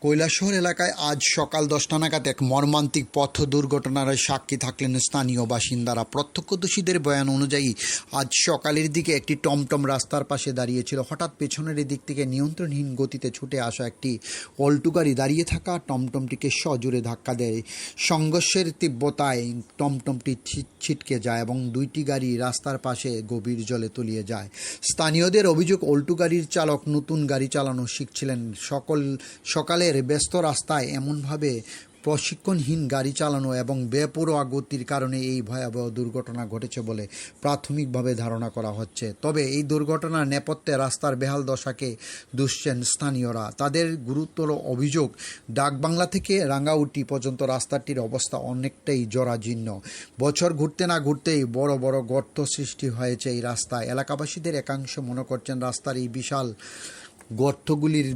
কৈলাসহর এলাকায় আজ সকাল 10টা নাগাদ এক মর্মান্তিক পথ দুর্ঘটনার সাক্ষী থাকলেন স্থানীয় বাসিন্দারা। প্রত্যক্ষদর্শীদের বয়ান অনুযায়ী আজ সকালের দিকে একটি টমটম রাস্তার পাশে দাঁড়িয়েছিল। হঠাৎ পেছনের দিক থেকে নিয়ন্ত্রণহীন গতিতে ছুটে আসা একটি অল্টো গাড়ি দাঁড়িয়ে থাকা টমটমটিকে সজোরে ধাক্কা দেয়। সংঘর্ষের তীব্রতায় টমটমটি ছিটকে যায় এবং দুইটি গাড়ি রাস্তার পাশে গভীর জলে তলিয়ে যায়। স্থানীয়দের অভিযোগ, অল্টো গাড়ির চালক নতুন গাড়ি চালানো শিখছিলেন। সকালের ব্যস্ত রাস্তায় এমনভাবে প্রশিক্ষণহীন গাড়ি চালানো এবং বেপরোয়া গতির কারণে এই ভয়াবহ দুর্ঘটনা ঘটেছে বলে প্রাথমিকভাবে ধারণা করা হচ্ছে। তবে এই দুর্ঘটনার নেপথ্যে রাস্তার বেহাল দশাকে দুষছেন স্থানীয়রা। তাদের গুরুতর অভিযোগ, ডাকবাংলা থেকে রাঙ্গাউটি পর্যন্ত রাস্তাটির অবস্থা অনেকটাই জরাজীর্ণ। বছর ঘুরতে না ঘুরতেই বড় বড় গর্ত সৃষ্টি হয়েছে এই রাস্তায়। এলাকাবাসীদের একাংশ মনে করছেন রাস্তার এই বিশাল গর্তগুলির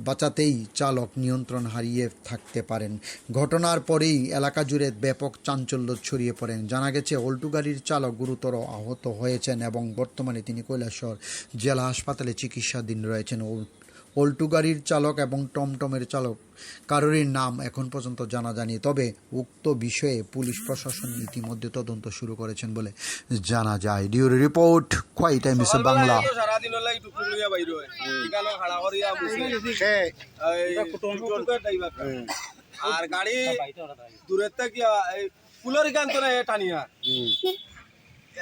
বাঁচাতেই চালক নিয়ন্ত্রণ হারিয়ে থাকতে পারেন। ঘটনার পরেই এলাকা জুড়ে ব্যাপক চাঞ্চল্য ছড়িয়ে পড়েন। জানা গেছে অল্টো গাড়ির চালক গুরুতর আহত হয়েছেন এবং বর্তমানে তিনি কৈলাসহর জেলা হাসপাতালে চিকিৎসাধীন রয়েছেন। অল্টো গাড়ির চালক এবং টমটমের চালক কারোরই নাম এখন পর্যন্ত জানা যায়নি। তবে উক্ত বিষয়ে পুলিশ প্রশাসন ইতিমধ্যে তদন্ত শুরু করেছেন বলে জানা যায়। ডিউরি রিপোর্ট, খোয়াই টাইমস বাংলা। আর গাড়ি দূরের থেকে ফুলের গান তো টানিয়া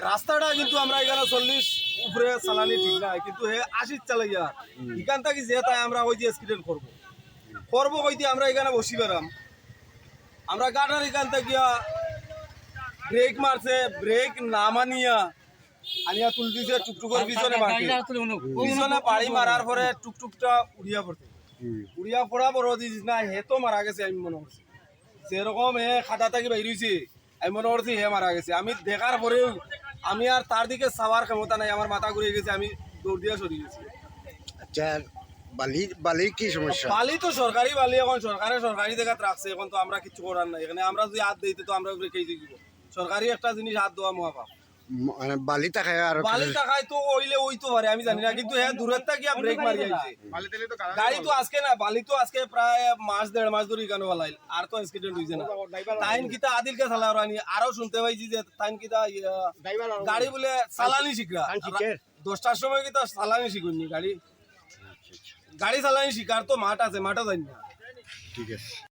রাস্তাটা কিন্তু আমরা এখানে 40 উপরে চালানি ঠিক না, কিন্তু হে 80 চালাইয়া এখান থেকে যে তাই আমরা ওই যে স্কিডেন্ট করবো কইতে আমরা এখানে বসি পেলাম। আমরা গাটার এখান থেকে ব্রেক মারছে, ব্রেক না মানিয়া আনিয়া তুল দিছে টুকটুকের পিছনে পিছনে বাড়ি মারার পরে টুকটুকটা উড়িয়া পড়া বড় দিস না, হে তো মারা গেছে। আমি মনে করছি যেরকম হে খাতা থেকে বেরিয়েছি, আমি মনে করছি হে মারা গেছে। আমি দেখার পরেও আমি আর তার দিকে চাওয়ার ক্ষমতা নাই, আমার মাথা ঘুরে গেছে, আমি দৌড় দিয়ে সরে গেছি। আচ্ছা, বালি কি সমস্যা? বালি তো সরকারি বালি, এখন সরকারি জায়গায় রাখছে, এখন তো আমরা কিছু করার নাই। এখানে আমরা যদি হাত দিতে তো আমরা কে দিব? সরকারি একটা জিনিস হাত দেওয়া মহাপাপ। মানে বালি টাকায় আর বালি টাকায় তো ওইলে ওইতো পারে, আমি জানি না, কিন্তু হ্যাঁ দূরের থেকে ব্রেক মারি আইছে। গাড়ি তো আজকে না, বালি তো আজকে প্রায় মাস 1.5 মাস ধরে কেন বালাই, আর তো অ্যাক্সিডেন্ট হইছে না। টাইম কিতা আদিলকে চালাও রানি, আরো শুনতে পাইছি যে টাইম কিতা গাড়ি বলে চালানি শিখরা 10টার সময় কিতা চালানি শিখুননি গাড়ি চালানি শিখার তো মাঠ আছে, মাঠও জানি না। ঠিক আছে।